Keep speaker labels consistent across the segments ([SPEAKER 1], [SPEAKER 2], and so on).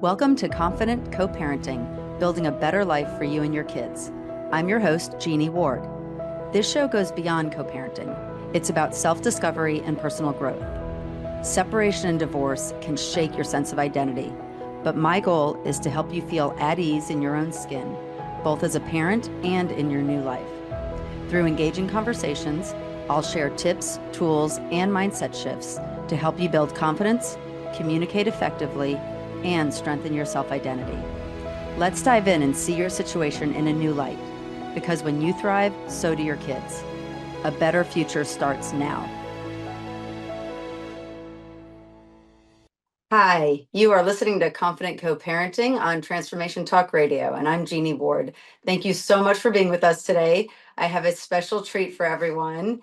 [SPEAKER 1] Welcome to Confident Coparenting, building a better life for you and your kids. I'm your host, Jeanne Ward. This show goes beyond co-parenting. It's about self-discovery and personal growth. Separation and divorce can shake your sense of identity, but my goal is to help you feel at ease in your own skin, both as a parent and in your new life. Through engaging conversations, I'll share tips, tools, and mindset shifts to help you build confidence, communicate effectively, and strengthen your self-identity. Let's dive in and see your situation in a new light, because when you thrive, so do your kids. A better future starts now. Hi, you are listening to Confident Co-Parenting on Transformation Talk Radio, and I'm Jeanne Ward. Thank you so much for being with us today. I have a special treat for everyone.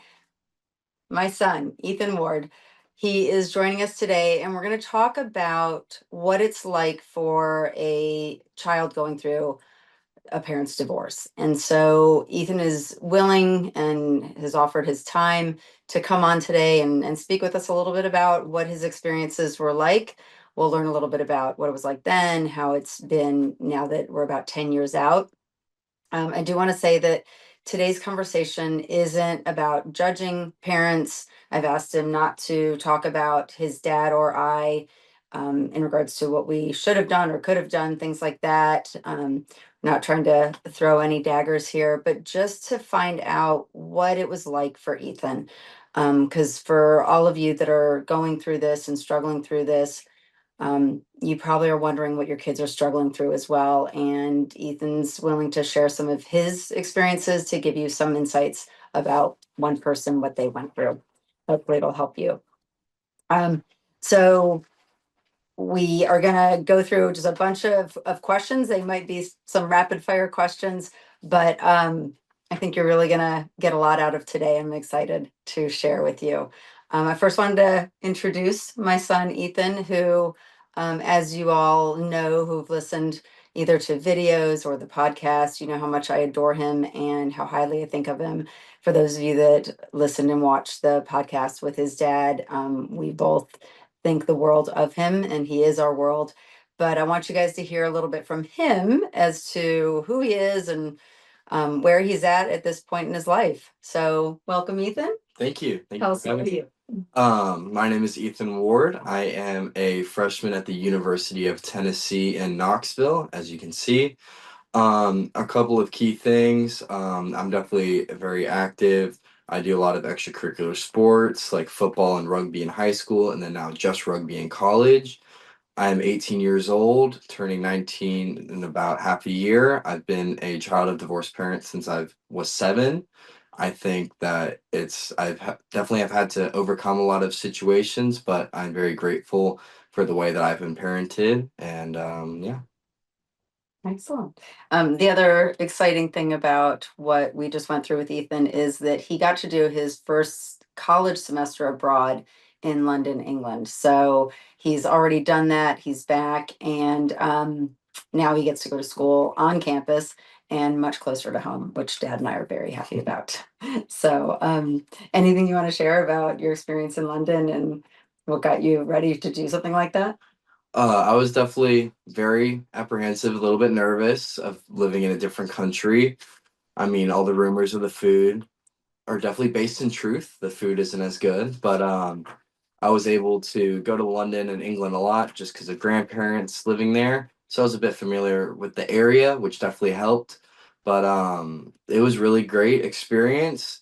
[SPEAKER 1] My son, Ethan Ward, he is joining us today, and we're going to talk about what it's like for a child going through a parent's divorce. And so Ethan is willing and has offered his time to come on today and speak with us a little bit about what his experiences were like. We'll learn a little bit about what it was like then, how it's been now that we're about 10 years out. I do want to say that today's conversation isn't about judging parents. I've asked him not to talk about his dad or I in regards to what we should have done or could have done, things like that. Not trying to throw any daggers here, but just to find out what it was like for Ethan. Because for all of you that are going through this and struggling through this, you probably are wondering what your kids are struggling through as well. And Ethan's willing to share some of his experiences to give you some insights about one person, what they went through. Hopefully it'll help you. So we are going to go through just a bunch of questions. They might be some rapid fire questions, but I think you're really going to get a lot out of today. I'm excited to share with you. I first wanted to introduce my son, Ethan, who, as you all know, who've listened either to videos or the podcast, you know how much I adore him and how highly I think of him. For those of you that listened and watched the podcast with his dad, we both think the world of him, and he is our world. But I want you guys to hear a little bit from him as to who he is and where he's at this point in his life. So welcome, Ethan.
[SPEAKER 2] Thank you. Thank
[SPEAKER 1] Tell
[SPEAKER 2] you
[SPEAKER 1] us
[SPEAKER 2] for having
[SPEAKER 1] about
[SPEAKER 2] me.
[SPEAKER 1] you.
[SPEAKER 2] My name is Ethan Ward. I am a freshman at the University of Tennessee in Knoxville, as you can see. A couple of key things. I'm definitely very active. I do a lot of extracurricular sports like football and rugby in high school, and then now just rugby in college. I'm 18 years old, turning 19 in about half a year. I've been a child of divorced parents since I was 7. I think that definitely have had to overcome a lot of situations, but I'm very grateful for the way that I've been parented. And yeah.
[SPEAKER 1] Excellent. The other exciting thing about what we just went through with Ethan is that he got to do his first college semester abroad in London, England. So he's already done that. He's back, and now he gets to go to school on campus and much closer to home, which Dad and I are very happy about. So, anything you want to share about your experience in London and what got you ready to do something like that?
[SPEAKER 2] I was definitely very apprehensive, a little bit nervous of living in a different country. I mean, all the rumors of the food are definitely based in truth. The food isn't as good, but I was able to go to London and England a lot just because of grandparents living there. So I was a bit familiar with the area, which definitely helped. But it was really great experience.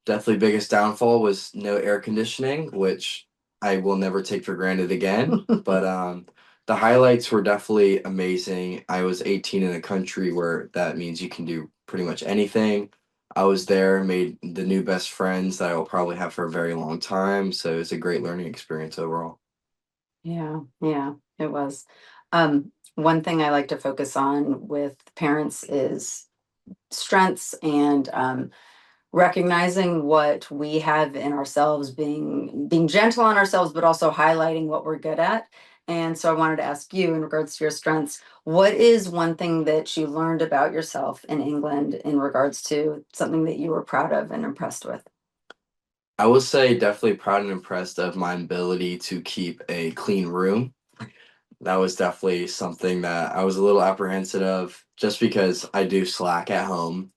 [SPEAKER 2] Definitely biggest downfall was no air conditioning, which I will never take for granted again. But the highlights were definitely amazing. I was 18 in a country where that means you can do pretty much anything. I was there, made the new best friends that I will probably have for a very long time. So it was a great learning experience overall.
[SPEAKER 1] Yeah, it was. One thing I like to focus on with parents is strengths and recognizing what we have in ourselves, being gentle on ourselves, but also highlighting what we're good at. And so I wanted to ask you, in regards to your strengths, what is one thing that you learned about yourself in England in regards to something that you were proud of and impressed with?
[SPEAKER 2] I will say definitely proud and impressed of my ability to keep a clean room. that was definitely something that I was a little apprehensive of just because I do slack at home.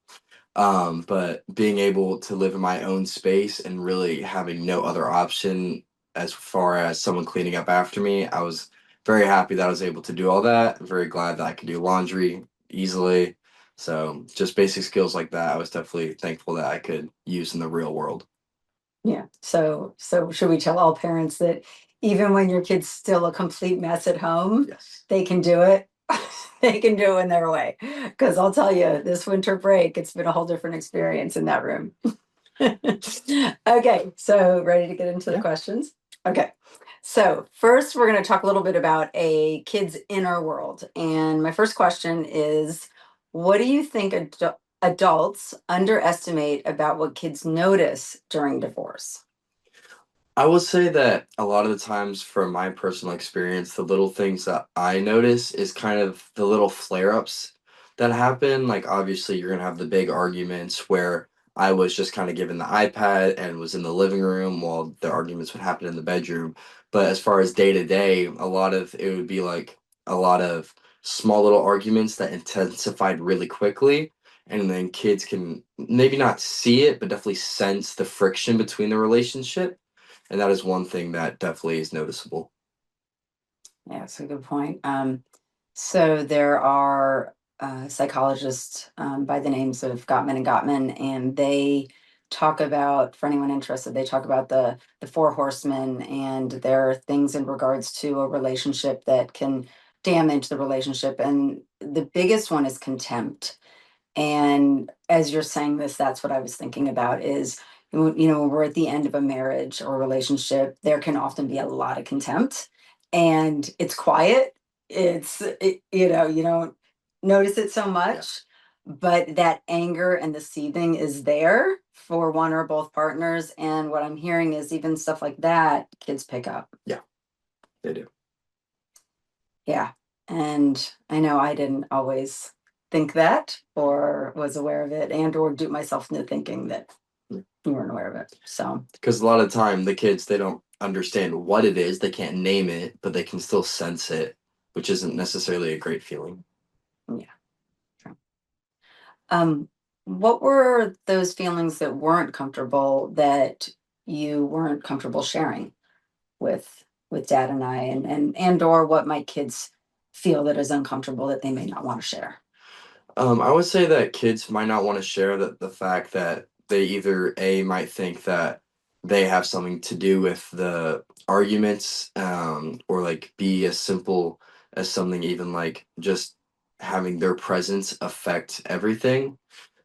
[SPEAKER 2] But being able to live in my own space and really having no other option as far as someone cleaning up after me, I was very happy that I was able to do all that. Very glad that I could do laundry easily. So just basic skills like that, I was definitely thankful that I could use in the real world.
[SPEAKER 1] Yeah. So should we tell all parents that even when your kid's still a complete mess at home,
[SPEAKER 2] Yes.
[SPEAKER 1] they can do it? They can do it when they're away. Because I'll tell you, this winter break, it's been a whole different experience in that room. Okay, so ready to get into the
[SPEAKER 2] Yeah.
[SPEAKER 1] questions? Okay. So first, we're going to talk a little bit about a kid's inner world. And my first question is, what do you think adults underestimate about what kids notice during divorce?
[SPEAKER 2] I will say that a lot of the times, from my personal experience, the little things that I notice is kind of the little flare ups that happen. Like, obviously, you're going to have the big arguments where I was just kind of given the iPad and was in the living room while the arguments would happen in the bedroom. But as far as day to day, a lot of it would be like a lot of small little arguments that intensified really quickly. And then kids can maybe not see it, but definitely sense the friction between the relationship, and that is one thing that definitely is noticeable.
[SPEAKER 1] Yeah, that's a good point. So there are psychologists by the names of Gottman and Gottman, and they talk about, for anyone interested, they talk about the four horsemen, and there are things in regards to a relationship that can damage the relationship, and the biggest one is contempt. And as you're saying this, that's what I was thinking about is, when we're at the end of a marriage or relationship, there can often be a lot of contempt and it's quiet. You don't notice it so
[SPEAKER 2] Yeah.
[SPEAKER 1] much, but that anger and the seething is there for one or both partners. And what I'm hearing is even stuff like that, kids pick up.
[SPEAKER 2] Yeah, they do.
[SPEAKER 1] Yeah. And I know I didn't always think that or was aware of it and or do myself into thinking that you weren't aware of it. So
[SPEAKER 2] Because a lot of the time, the kids, they don't understand what it is, they can't name it, but they can still sense it, which isn't necessarily a great feeling.
[SPEAKER 1] yeah. True. Um, what were those feelings that weren't comfortable that you weren't comfortable sharing with dad and I and or what might kids feel that is uncomfortable that they may not want to share?
[SPEAKER 2] I would say that kids might not want to share the fact that they either A, might think that they have something to do with the arguments, or like B, as simple as something even like just having their presence affect everything.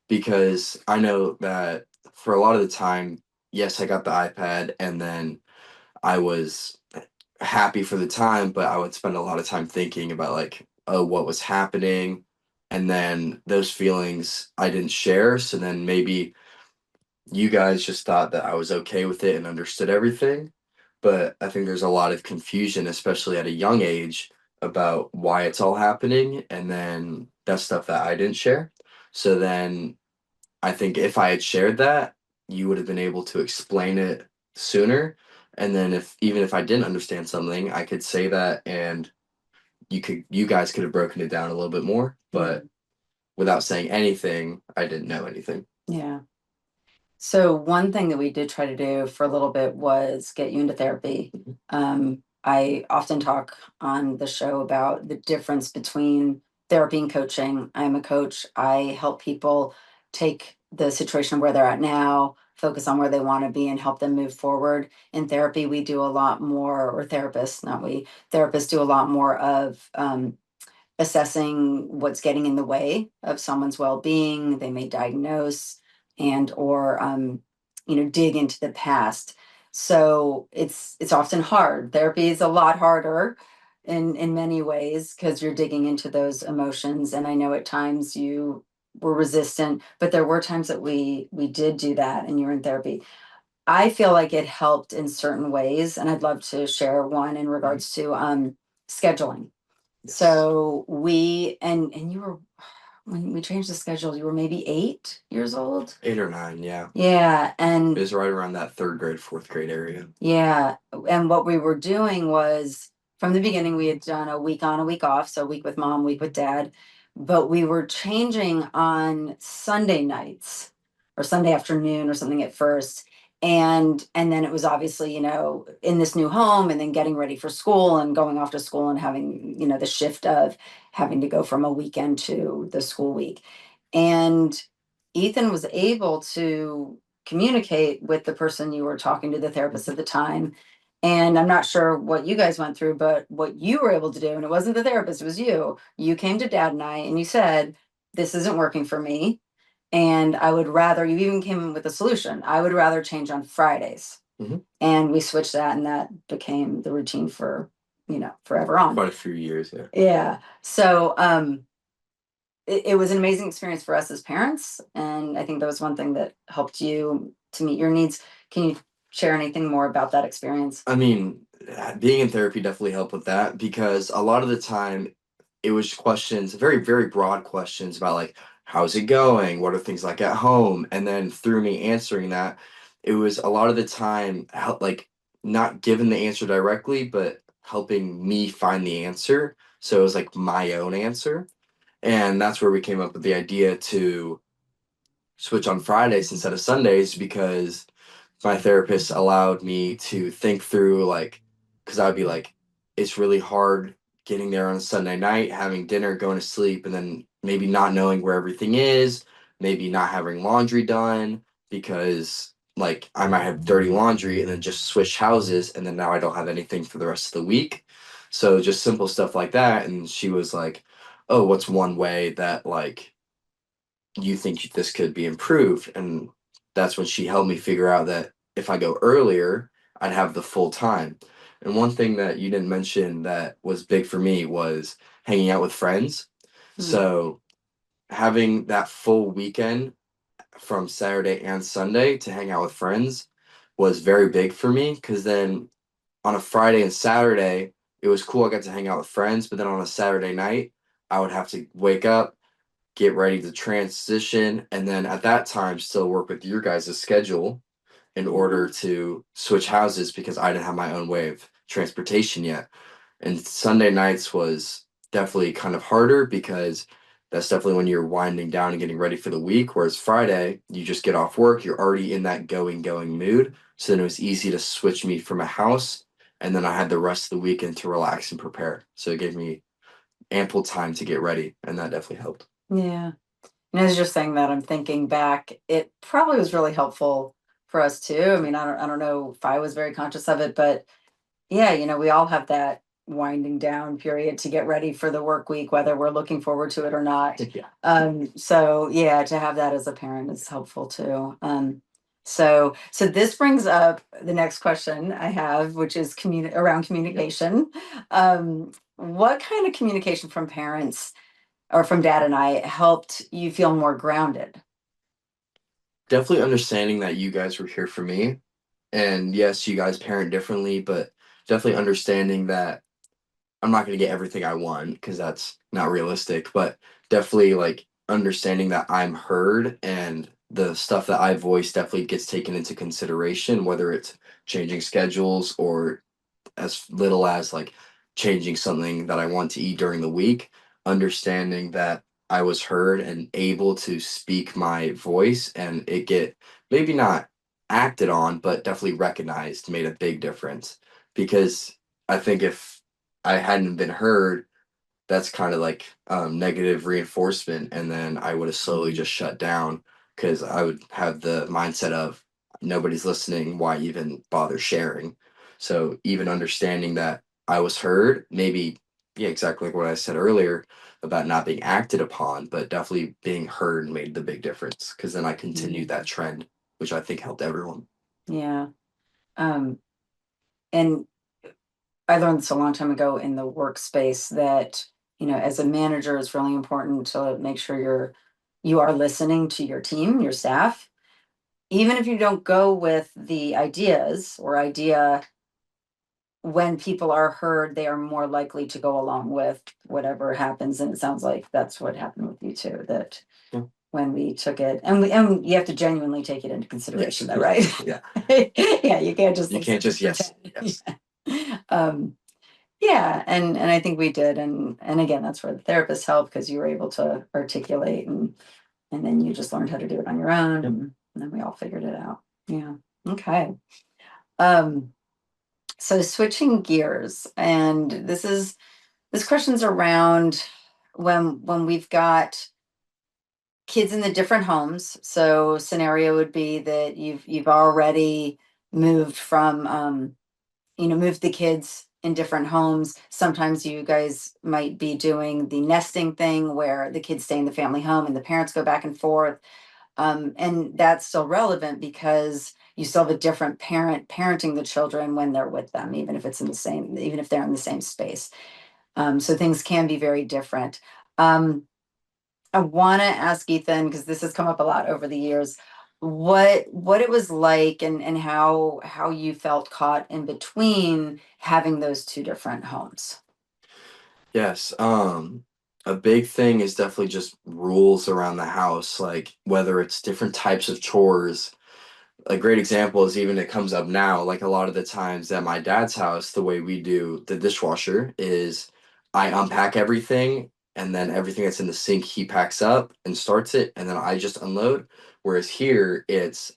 [SPEAKER 2] Because I know that for a lot of the time, yes, I got the iPad and then I was happy for the time, but I would spend a lot of time thinking about like, oh, what was happening. And then those feelings I didn't share. So then maybe you guys just thought that I was okay with it and understood everything. But I think there's a lot of confusion, especially at a young age, about why it's all happening. And then that's stuff that I didn't share. So then I think if I had shared that, you would have been able to explain it sooner. And then if even if I didn't understand something, I could say that and you guys could have broken it down a little bit more. But without saying anything, I didn't know anything.
[SPEAKER 1] Yeah. So one thing that we did try to do for a little bit was get you into therapy.
[SPEAKER 2] Mhm.
[SPEAKER 1] I often talk on the show about the difference between therapy and coaching. I'm a coach. I help people take the situation where they're at now, focus on where they want to be, and help them move forward. In therapy, we do a lot more, or therapists, not we, therapists do a lot more of assessing what's getting in the way of someone's well-being. They may diagnose and or dig into the past. So it's often hard. Therapy is a lot harder in many ways because you're digging into those emotions. And I know at times you were resistant, but there were times that we did do that and you're in therapy. I feel like it helped in certain ways, and I'd love to share one in regards to scheduling.
[SPEAKER 2] Yes.
[SPEAKER 1] So we and you were when we changed the schedule, you were maybe 8 years old.
[SPEAKER 2] 8 or 9, yeah.
[SPEAKER 1] Yeah,
[SPEAKER 2] It
[SPEAKER 1] and
[SPEAKER 2] was right around that third grade, fourth grade area.
[SPEAKER 1] yeah, and what we were doing was from the beginning, we had done a week on, a week off, so a week with mom, week with dad, but we were changing on Sunday nights or Sunday afternoon or something at first. And then it was obviously, in this new home and then getting ready for school and going off to school and having, the shift of having to go from a weekend to the school week. And Ethan was able to communicate with the person you were talking to, the therapist at the time. And I'm not sure what you guys went through, but what you were able to do, and it wasn't the therapist, it was you. You came to dad and I, and you said, this isn't working for me. And I would rather, you even came with a solution. I would rather change on Fridays.
[SPEAKER 2] Mhm.
[SPEAKER 1] And we switched that, and that became the routine for, forever on.
[SPEAKER 2] Quite a few years, yeah.
[SPEAKER 1] Yeah. So, it was an amazing experience for us as parents. And I think that was one thing that helped you to meet your needs. Can you share anything more about that experience?
[SPEAKER 2] I mean, being in therapy definitely helped with that because a lot of the time it was questions, very, very broad questions about like, how's it going? What are things like at home? And then through me answering that, it was a lot of the time like not given the answer directly, but helping me find the answer. So it was like my own answer. And that's where we came up with the idea to switch on Fridays instead of Sundays because my therapist allowed me to think through like because I'd be like it's really hard getting there on a Sunday night, having dinner, going to sleep, and then maybe not knowing where everything is, maybe not having laundry done because like I might have dirty laundry and then just switch houses and then now I don't have anything for the rest of the week. So just simple stuff like that. And she was like, oh, what's one way that like you think this could be improved? And that's when she helped me figure out that if I go earlier, I'd have the full time. And one thing that you didn't mention that was big for me was hanging out with friends. So having that full weekend from Saturday and Sunday to hang out with friends was very big for me because then on a Friday and Saturday, it was cool. I got to hang out with friends, but then on a Saturday night, I would have to wake up, get ready to transition, and then at that time still work with your guys' schedule in order to switch houses because I didn't have my own way of transportation yet. And Sunday nights was definitely kind of harder because that's definitely when you're winding down and getting ready for the week. Whereas Friday, you just get off work, you're already in that going mood. So then it was easy to switch me from a house. And then I had the rest of the weekend to relax and prepare. So it gave me ample time to get ready. And that definitely helped.
[SPEAKER 1] Yeah. And as you're saying that, I'm thinking back, it probably was really helpful for us too. I mean, I don't know if I was very conscious of it, but yeah, we all have that winding down period to get ready for the work week, whether we're looking forward to it or not.
[SPEAKER 2] Yeah.
[SPEAKER 1] So yeah, to have that as a parent is helpful too. So this brings up the next question I have, which is around communication. What kind of communication from parents or from dad and I helped you feel more grounded?
[SPEAKER 2] Definitely understanding that you guys were here for me. And yes, you guys parent differently, but definitely understanding that I'm not going to get everything I want because that's not realistic, but definitely like understanding that I'm heard and the stuff that I voice definitely gets taken into consideration, whether it's changing schedules or as little as like changing something that I want to eat during the week, understanding that I was heard and able to speak my voice and it get maybe not acted on, but definitely recognized made a big difference. Because I think if I hadn't been heard, that's kind of like negative reinforcement. And then I would have slowly just shut down because I would have the mindset of nobody's listening. Why even bother sharing? So even understanding that I was heard, maybe, yeah, exactly like what I said earlier about not being acted upon, but definitely being heard made the big difference because then I continued that trend, which I think helped everyone.
[SPEAKER 1] Yeah. Um, and I learned this a long time ago in the workspace that, as a manager, it's really important to make sure you are listening to your team, your staff. Even if you don't go with the ideas or idea, when people are heard, they are more likely to go along with whatever happens. And it sounds like that's what happened with you too, that
[SPEAKER 2] Yeah.
[SPEAKER 1] when we took it and you have to genuinely take it into consideration,
[SPEAKER 2] Yes.
[SPEAKER 1] though, right?
[SPEAKER 2] Yeah.
[SPEAKER 1] Yeah, you can't just
[SPEAKER 2] You can't just yes.
[SPEAKER 1] pretend.
[SPEAKER 2] Yes.
[SPEAKER 1] Yeah. Um, Yeah, and I think we did, and again, that's where the therapist helped because you were able to articulate, and then you just learned how to do it on your own, and then we all figured it out. Yeah. Okay. Um, so switching gears, and this question's around when we've got kids in the different homes. So scenario would be that you've already moved from moved the kids in different homes. Sometimes you guys might be doing the nesting thing where the kids stay in the family home and the parents go back and forth. And that's still relevant because you still have a different parent parenting the children when they're with them, even if it's in the same, even if they're in the same space. So things can be very different. Um, I want to ask Ethan, because this has come up a lot over the years, what it was like and how you felt caught in between having those two different homes.
[SPEAKER 2] Yes, a big thing is definitely just rules around the house, like whether it's different types of chores. A great example is even it comes up now, like a lot of the times at my dad's house, the way we do the dishwasher is I unpack everything and then everything that's in the sink he packs up and starts it and then I just unload. Whereas here it's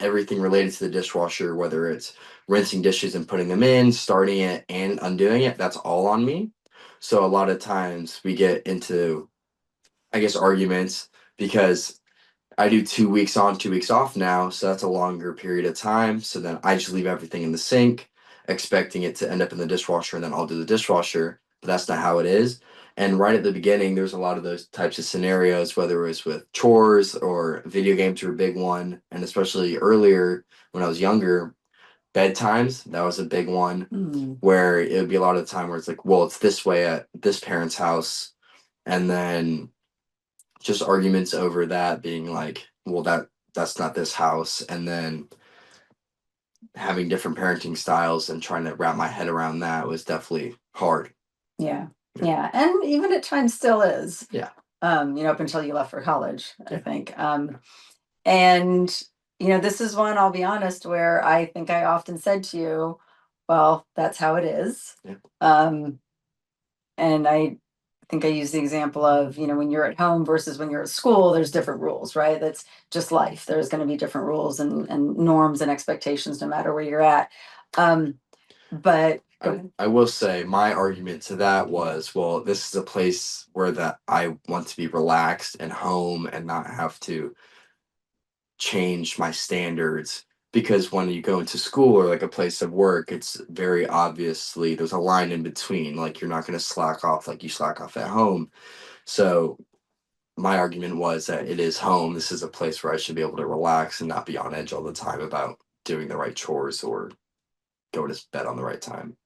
[SPEAKER 2] everything related to the dishwasher, whether it's rinsing dishes and putting them in, starting it and undoing it, that's all on me. So a lot of times we get into, I guess, arguments because I do 2 weeks on, 2 weeks off now, so that's a longer period of time. So then I just leave everything in the sink, expecting it to end up in the dishwasher, and then I'll do the dishwasher. But that's not how it is. And right at the beginning, there's a lot of those types of scenarios, whether it was with chores or video games were a big one, and especially earlier when I was younger, bedtimes, that was a big one,
[SPEAKER 1] Mm,
[SPEAKER 2] where it would be a lot of the time where it's like, well, it's this way at this parent's house, and then just arguments over that being like, well, that's not this house, and then having different parenting styles and trying to wrap my head around that was definitely hard.
[SPEAKER 1] yeah,
[SPEAKER 2] Yeah.
[SPEAKER 1] yeah, and even at times still is.
[SPEAKER 2] Yeah.
[SPEAKER 1] Up until you left for college, I
[SPEAKER 2] Yeah.
[SPEAKER 1] think. And this is one, I'll be honest, where I think I often said to you, well, that's how it is.
[SPEAKER 2] Yeah.
[SPEAKER 1] Um, and I think I use the example of, when you're at home versus when you're at school, there's different rules, right? That's just life. There's going to be different rules and norms and expectations no matter where you're at. Um, but go ahead.
[SPEAKER 2] I will say my argument to that was, well, this is a place where that I want to be relaxed and home and not have to change my standards because when you go into school or like a place of work, it's very obviously there's a line in between. Like you're not going to slack off like you slack off at home. So my argument was that it is home. This is a place where I should be able to relax and not be on edge all the time about doing the right chores or going to bed on the right time.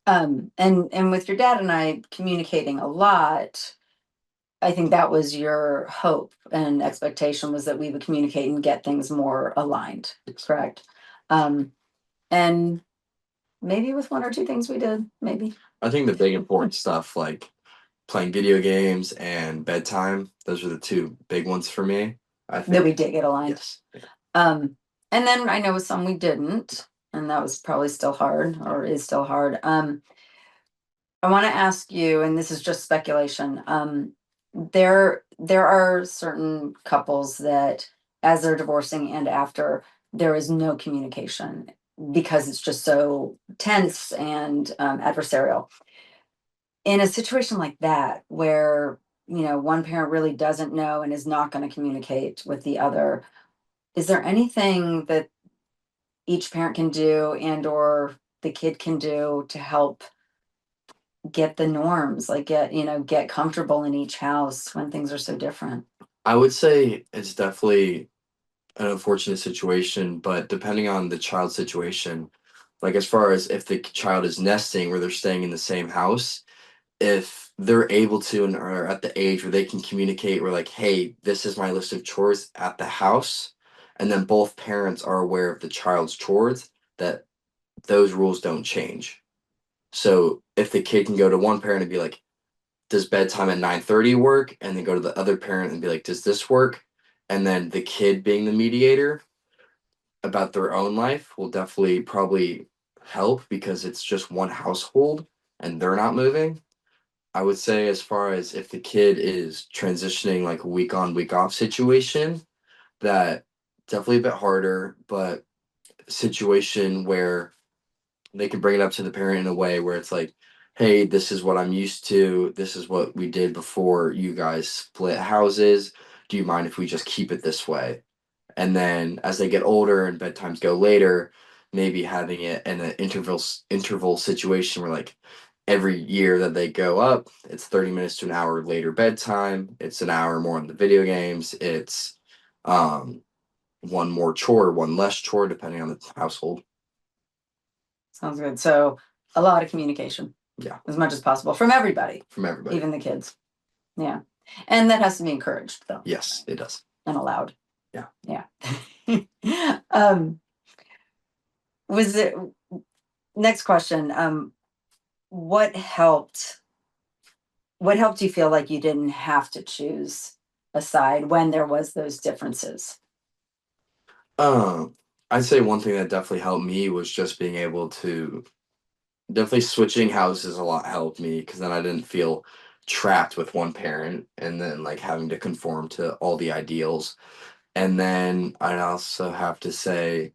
[SPEAKER 1] And with your dad and I communicating a lot, I think that was your hope and expectation was that we would communicate and get things more aligned,
[SPEAKER 2] Yes.
[SPEAKER 1] correct? Um, and maybe with one or two things we did, maybe
[SPEAKER 2] I think the big important stuff like playing video games and bedtime, those are the two big ones for me. I
[SPEAKER 1] that
[SPEAKER 2] think
[SPEAKER 1] we did get aligned.
[SPEAKER 2] yes. Yeah.
[SPEAKER 1] Um, and then I know with some we didn't, and that was probably still hard or is still hard. I want to ask you, and this is just speculation. There are certain couples that, as they're divorcing and after, there is no communication because it's just so tense and adversarial. In a situation like that, where one parent really doesn't know and is not going to communicate with the other, is there anything that each parent can do and or the kid can do to help get the norms, like get comfortable in each house when things are so different?
[SPEAKER 2] I would say it's definitely an unfortunate situation, but depending on the child's situation, like as far as if the child is nesting where they're staying in the same house, if they're able to and are at the age where they can communicate, we're like, hey, this is my list of chores at the house, and then both parents are aware of the child's chores, that those rules don't change. So if the kid can go to one parent and be like, does bedtime at 9:30 work? And then go to the other parent and be like, does this work? And then the kid being the mediator about their own life will definitely probably help because it's just one household and they're not moving. I would say, as far as if the kid is transitioning like a week on, week off situation, that definitely a bit harder, but situation where they can bring it up to the parent in a way where it's like, hey, this is what I'm used to. This is what we did before you guys split houses. Do you mind if we just keep it this way? And then as they get older and bedtimes go later, maybe having it in an interval situation where like every year that they go up, it's 30 minutes to an hour later bedtime. It's an hour more on the video games. It's um one more chore, one less chore, depending on the household.
[SPEAKER 1] Sounds good. So a lot of communication.
[SPEAKER 2] Yeah.
[SPEAKER 1] As much as possible from everybody.
[SPEAKER 2] From everybody.
[SPEAKER 1] Even the kids. Yeah. And that has to be encouraged though.
[SPEAKER 2] Yes, it does.
[SPEAKER 1] And allowed.
[SPEAKER 2] Yeah.
[SPEAKER 1] Yeah. Was it next question? What helped you feel like you didn't have to choose a side when there was those differences?
[SPEAKER 2] Um, I'd say one thing that definitely helped me was just being able to definitely switching houses a lot helped me because then I didn't feel trapped with one parent and then like having to conform to all the ideals. And then I'd also have to say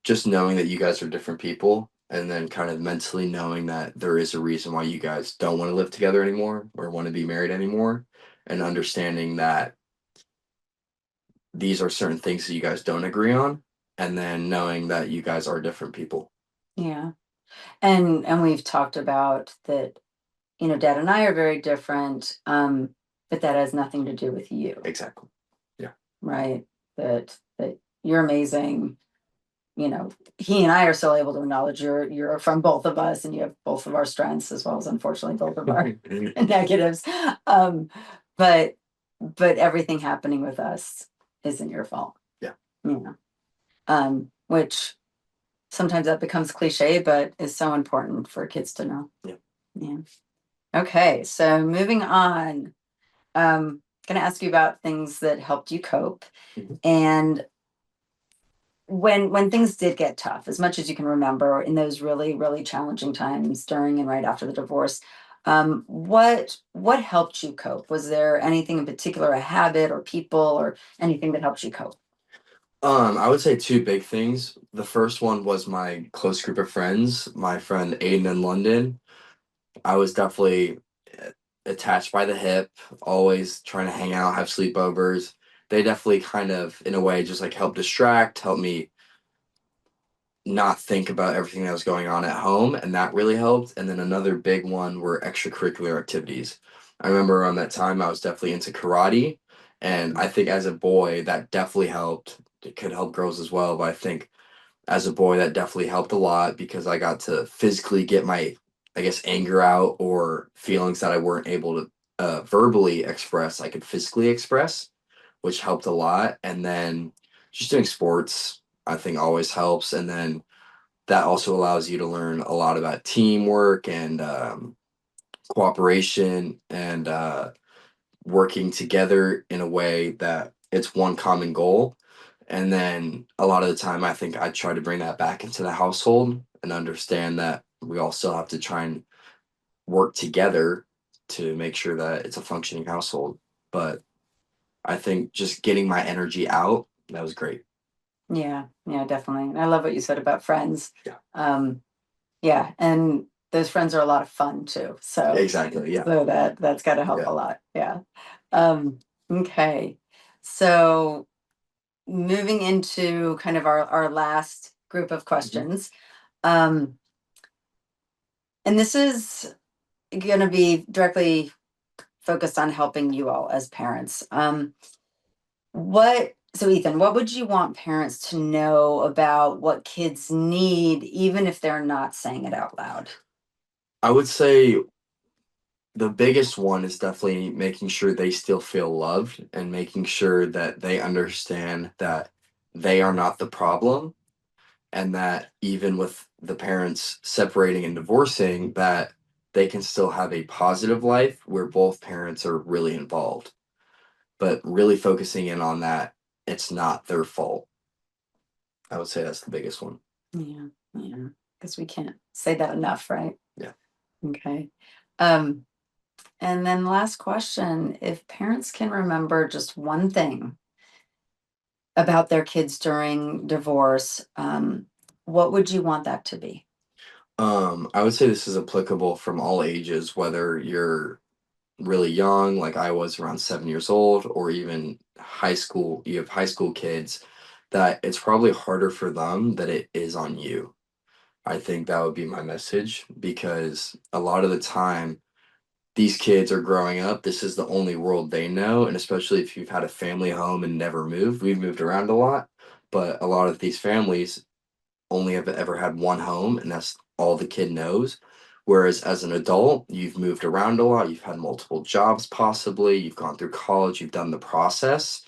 [SPEAKER 2] just knowing that you guys are different people and then kind of mentally knowing that there is a reason why you guys don't want to live together anymore or want to be married anymore and understanding that these are certain things that you guys don't agree on and then knowing that you guys are different people.
[SPEAKER 1] Yeah. And we've talked about that, Dad and I are very different, but that has nothing to do with you.
[SPEAKER 2] Exactly. Yeah.
[SPEAKER 1] Right? That you're amazing. He and I are still able to acknowledge you're from both of us and you have both of our strengths as well as unfortunately both of our negatives. Um, but everything happening with us isn't your fault.
[SPEAKER 2] Yeah.
[SPEAKER 1] Which sometimes that becomes cliche, but is so important for kids to know.
[SPEAKER 2] Yeah.
[SPEAKER 1] Yeah. Okay, so moving on. Gonna ask you about things that helped you cope.
[SPEAKER 2] Mhm.
[SPEAKER 1] And when things did get tough, as much as you can remember in those really, really challenging times during and right after the divorce, what helped you cope? Was there anything in particular, a habit or people or anything that helped you cope?
[SPEAKER 2] I would say two big things. The first one was my close group of friends, my friend Aiden in London. I was definitely attached by the hip, always trying to hang out, have sleepovers. They definitely kind of, in a way, just like help distract, help me not think about everything that was going on at home, and that really helped. And then another big one were extracurricular activities. I remember around that time I was definitely into karate, and I think as a boy that definitely helped. It could help girls as well, but I think as a boy that definitely helped a lot because I got to physically get my, I guess, anger out or feelings that I weren't able to verbally express. I could physically express, which helped a lot. And then just doing sports, I think always helps. And then that also allows you to learn a lot about teamwork and cooperation and working together in a way that it's one common goal. And then a lot of the time, I think I try to bring that back into the household and understand that we all still have to try and work together to make sure that it's a functioning household. But I think just getting my energy out, that was great.
[SPEAKER 1] Yeah, definitely. And I love what you said about friends.
[SPEAKER 2] Yeah.
[SPEAKER 1] Yeah, and those friends are a lot of fun too. So
[SPEAKER 2] Exactly. Yeah.
[SPEAKER 1] so that's got to help
[SPEAKER 2] Yeah.
[SPEAKER 1] a lot. Yeah. Okay. So moving into kind of our last group of questions. Um, and this is going to be directly focused on helping you all as parents. So Ethan, what would you want parents to know about what kids need, even if they're not saying it out loud?
[SPEAKER 2] I would say the biggest one is definitely making sure they still feel loved and making sure that they understand that they are not the problem and that even with the parents separating and divorcing that they can still have a positive life where both parents are really involved, but really focusing in on that it's not their fault. I would say that's the biggest one.
[SPEAKER 1] Yeah, yeah. because we can't say that enough, right?
[SPEAKER 2] Yeah.
[SPEAKER 1] Okay. And then last question, if parents can remember just one thing about their kids during divorce, what would you want that to be?
[SPEAKER 2] I would say this is applicable from all ages, whether you're really young, like I was around 7 years old, or even high school, you have high school kids, that it's probably harder for them that it is on you. I think that would be my message because a lot of the time, these kids are growing up. This is the only world they know. And especially if you've had a family home and never moved, we've moved around a lot. But a lot of these families only have ever had one home, and that's all the kid knows. Whereas as an adult, you've moved around a lot, you've had multiple jobs, possibly, you've gone through college, you've done the process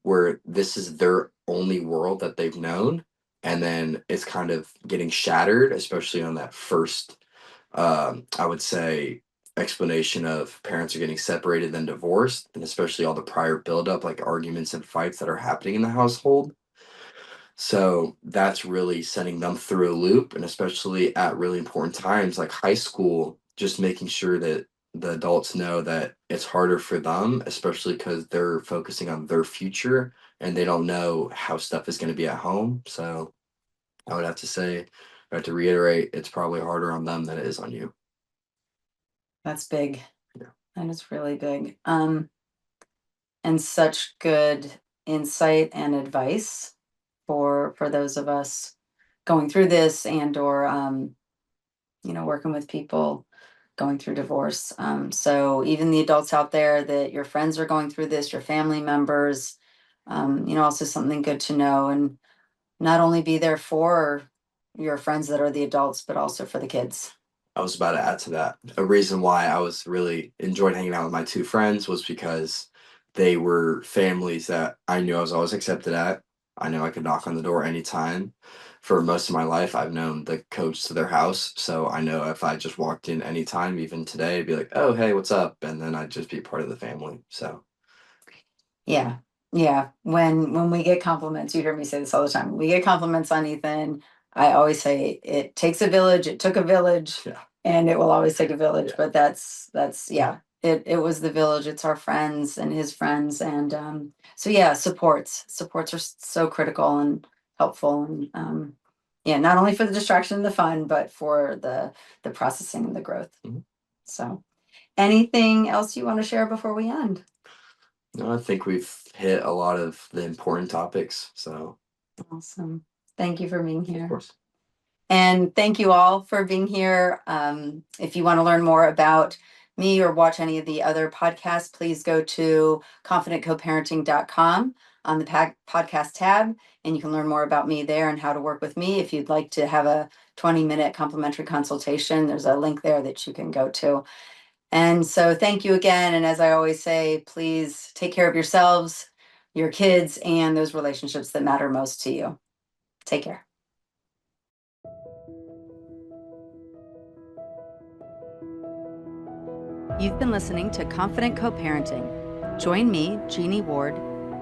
[SPEAKER 2] where this is their only world that they've known. And then it's kind of getting shattered, especially on that first, I would say, explanation of parents are getting separated, then divorced, and especially all the prior buildup, like arguments and fights that are happening in the household. So that's really setting them through a loop, and especially at really important times like high school, just making sure that the adults know that it's harder for them, especially because they're focusing on their future and they don't know how stuff is going to be at home. So I would have to say, I have to reiterate, it's probably harder on them than it is on you.
[SPEAKER 1] That's big.
[SPEAKER 2] Yeah.
[SPEAKER 1] That is really big. And such good insight and advice for those of us going through this and or working with people going through divorce. So even the adults out there that your friends are going through this, your family members, also something good to know and not only be there for your friends that are the adults, but also for the kids.
[SPEAKER 2] I was about to add to that. A reason why I was really enjoyed hanging out with my two friends was because they were families that I knew I was always accepted at. I know I could knock on the door anytime. For most of my life, I've known the coach to their house, so I know if I just walked in anytime, even today, I'd be like, "Oh, hey, what's up?" And then I'd just be part of the family. So,
[SPEAKER 1] Yeah. Yeah. When we get compliments, you hear me say this all the time. When we get compliments on Ethan, I always say it takes a village, it took a village,
[SPEAKER 2] yeah,
[SPEAKER 1] and it will always take a village.
[SPEAKER 2] yeah.
[SPEAKER 1] But that's yeah. It was the village, it's our friends and his friends. And so yeah, supports are so critical and helpful and yeah, not only for the distraction and the fun, but for the processing and the growth.
[SPEAKER 2] Mhm.
[SPEAKER 1] So anything else you want to share before we end?
[SPEAKER 2] No, I think we've hit a lot of the important topics. So,
[SPEAKER 1] Awesome. Thank you for being
[SPEAKER 2] of
[SPEAKER 1] here.
[SPEAKER 2] course.
[SPEAKER 1] And thank you all for being here. If you want to learn more about me or watch any of the other podcasts, please go to confidentcoparenting.com on the podcast tab, and you can learn more about me there and how to work with me. If you'd like to have a 20-minute complimentary consultation, there's a link there that you can go to. And so thank you again. And as I always say, please take care of yourselves, your kids, and those relationships that matter most to you. Take care. You've been listening to Confident Coparenting. Join me, Jeanne Ward,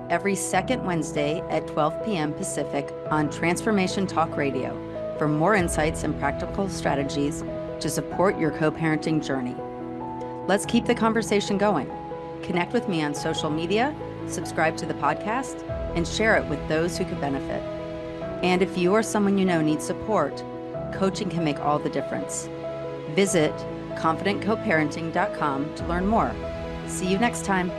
[SPEAKER 1] every second Wednesday at 12 p.m. Pacific on Transformation Talk Radio for more insights and practical strategies to support your co-parenting journey. Let's keep the conversation going. Connect with me on social media, subscribe to the podcast, and share it with those who could benefit. And if you or someone you know needs support, coaching can make all the difference. Visit confidentcoparenting.com to learn more. See you next time.